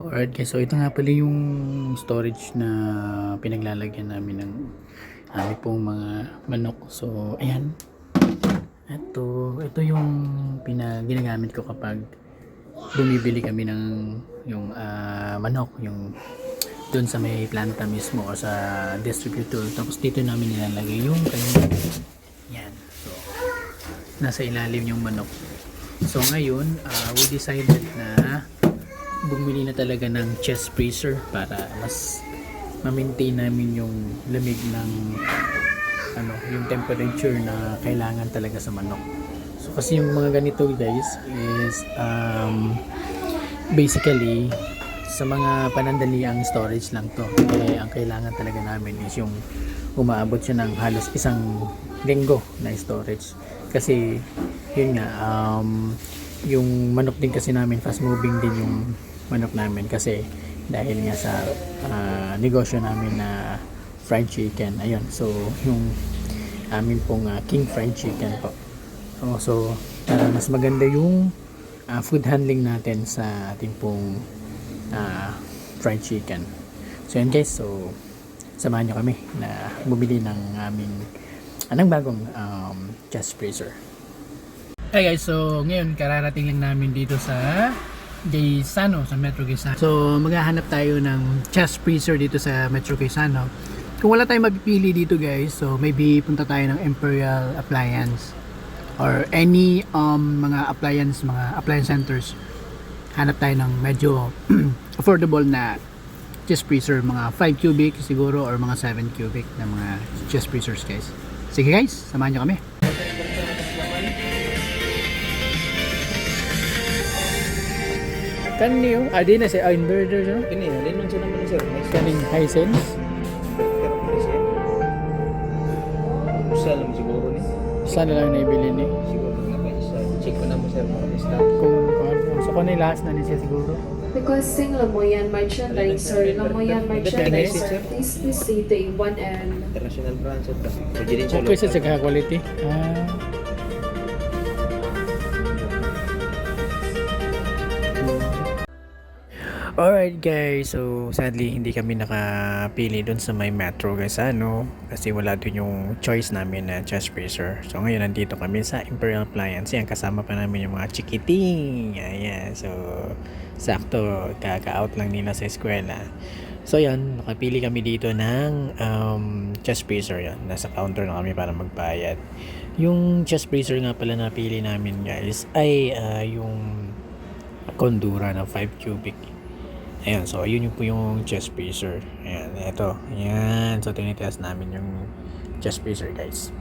Alright guys, so ito nga pala yung storage na pinaglalagyan namin ng aming pong mga manok. So ayan, ito yung ginagamit ko kapag bumibili kami ng yung manok, yung doon sa may planta mismo o sa distributor. Tapos dito namin nilalagay yung kanyang yan. So nasa ilalim yung manok. So ngayon, we decided na bumili na talaga ng chest freezer para mas ma-maintain namin yung lamig ng yung temperature na kailangan talaga sa manok. So kasi yung mga ganito guys is basically sa mga panandaliang storage lang to. Ang kailangan talaga namin is yung umaabot siya ng halos isang linggo na storage. Kasi yun nga yung manok din kasi namin fast moving din yung manok namin kasi dahil nga sa negosyo namin na fried chicken. Ayun, so yung amin pong king fried chicken po. So mas maganda yung food handling natin sa ating pong fried chicken. So yan guys, so samahan nyo kami na bumili ng aming bagong chest freezer. Hey guys, so ngayon kararating lang namin dito sa Gaisano, sa Metro Gaisano. So maghahanap tayo ng chest freezer dito sa Metro Gaisano. Kung wala tayong mapipili dito guys, so maybe punta tayo ng Imperial Appliance or any mga appliance centers. Hanap tayo ng medyo affordable na chest freezer, mga 5 cubic siguro or mga 7 cubic na mga chest freezers guys. Sige guys, samahan nyo kami. Kanyo, adi na siya inverter siya. Ini, alin man siya naman sir. Kaning Hisense. Usa lang siguro ni. Saan na lang naibili ni? Siguro na pa isa. Check ko na mo sir mga stock. So kung last na ni siya siguro. Because sing Lamoyan merchandiser, Lamoyan merchandiser, please say the 1L. International brand sa ta. Residential. Okay sa quality. Alright guys, so sadly hindi kami nakapili dun sa may Metro Gaisano kasi wala dun yung choice namin na chest freezer. So ngayon nandito kami sa Imperial Appliance. Yan, kasama pa namin yung mga chikiting. Ayan, so sakto kaka-out lang nila sa eskwela. So yan, nakapili kami dito ng chest freezer. Yan, nasa counter na kami para magbayad. Yung chest freezer nga pala napili namin guys ay yung Condura na 5 cubic. Ayan, so yun yung po yung chest freezer. Ayan, ito. Ayan, so tinitest namin yung chest freezer guys.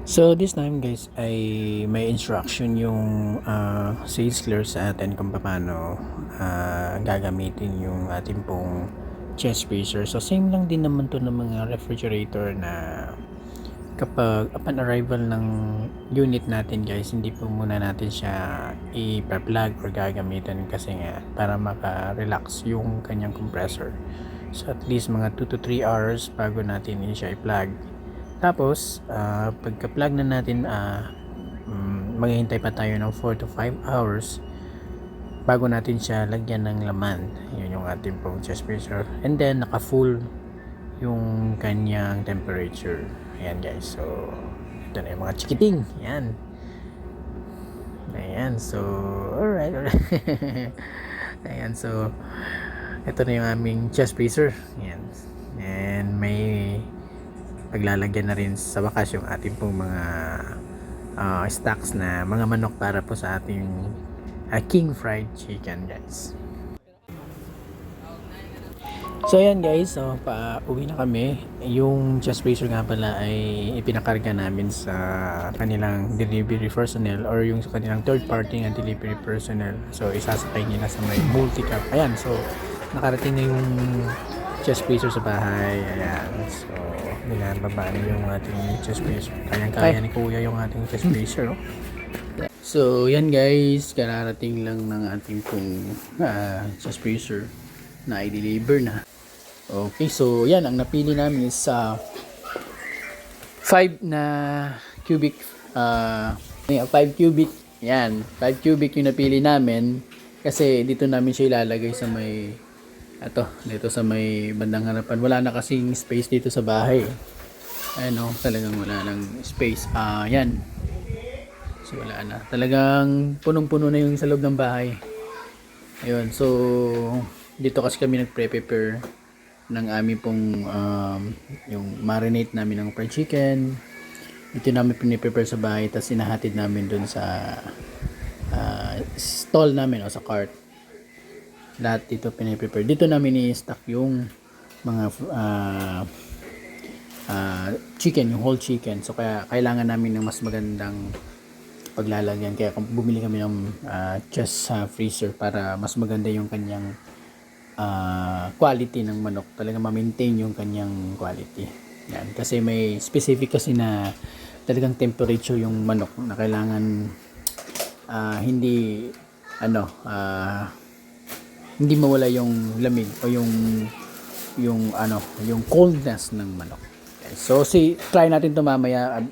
So this time guys ay may instruction yung sales clerk sa atin kung paano gagamitin yung ating pong chest freezer. So same lang din naman to ng mga refrigerator na kapag upon arrival ng unit natin guys, hindi po muna natin siya i-plug or gagamitin kasi nga para maka-relax yung kanyang compressor. So at least mga 2 to 3 hours bago natin siya i-plug. Tapos pagka-plug na natin maghihintay pa tayo ng 4 to 5 hours bago natin siya lagyan ng laman. Yun yung ating pong chest freezer. And then naka-full yung kanyang temperature. Ayan guys, so ito na yung mga chikiting. Ayan, so alright. Ayan, so ito na yung aming chest freezer. Ayan, and may paglalagyan na rin sa wakas yung ating pong mga stocks na mga manok para po sa ating king fried chicken guys. So ayan guys, so pa-uwi na kami. Yung chest freezer nga pala ay ipinakarga namin sa kanilang delivery personnel or yung sa kanilang third party nga delivery personnel. So isasakay nila sa may multi-cab. Ayan, so nakarating na yung chest freezer sa bahay. Ayan, so binababa na yung ating chest freezer. Kayang-kaya ni kuya yung ating chest freezer. So yan guys, kararating lang ng ating pong chest freezer na i-deliver na. Okay, so yan ang napili namin is 5 na cubic 5 cubic yan, 5 cubic yung napili namin Kasi dito namin siya ilalagay sa may dito sa may bandang harapan. Wala na kasing space dito sa bahay. Ayun oh, talagang wala nang space. Yan. So wala na. Talagang punong-puno na yung sa loob ng bahay. Ayun, so dito kasi kami nagpre-prepare ng aming pong yung marinate namin ng fried chicken. Dito namin piniprepare sa bahay, tapos inahatid namin dun sa stall namin o sa cart. Lahat dito piniprepare. Dito namin i-stock yung mga chicken, yung whole chicken. So kaya kailangan namin ng mas magandang paglalagyan. Kaya bumili kami ng chest freezer para mas maganda yung kanyang quality ng manok. Talaga ma-maintain yung kanyang quality. Yan. Kasi may specific kasi na talagang temperature yung manok na kailangan hindi hindi mawala yung lamig o yung coldness ng manok. Okay. So try natin to mamaya,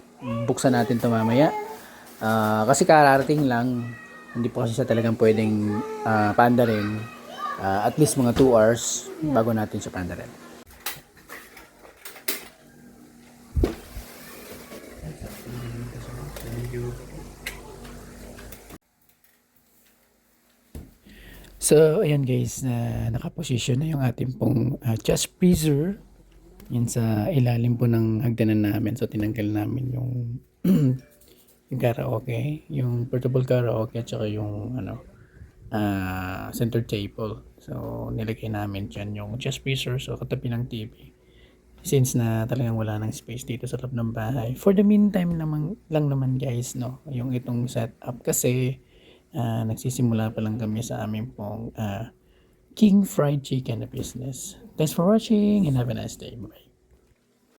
buksan natin to mamaya. Kasi kararating lang, hindi po kasi siya talagang pwedeng paandarin. At least mga 2 hours bago natin siya paandarin. So, ayan guys, nakaposisyon na yung ating pong chest freezer. Yan sa ilalim po ng hagdanan namin. So, tinanggal namin yung yung karaoke, yung portable karaoke, at saka yung center table. So, nilagay namin dyan yung chest freezer, so katabi ng TV. Since na talagang wala nang space dito sa loob ng bahay. For the meantime lang naman guys, no, yung itong setup kasi nagsisimula pa lang kami sa aming pong King Fried Chicken na business. Thanks for watching and have a nice day. Bye.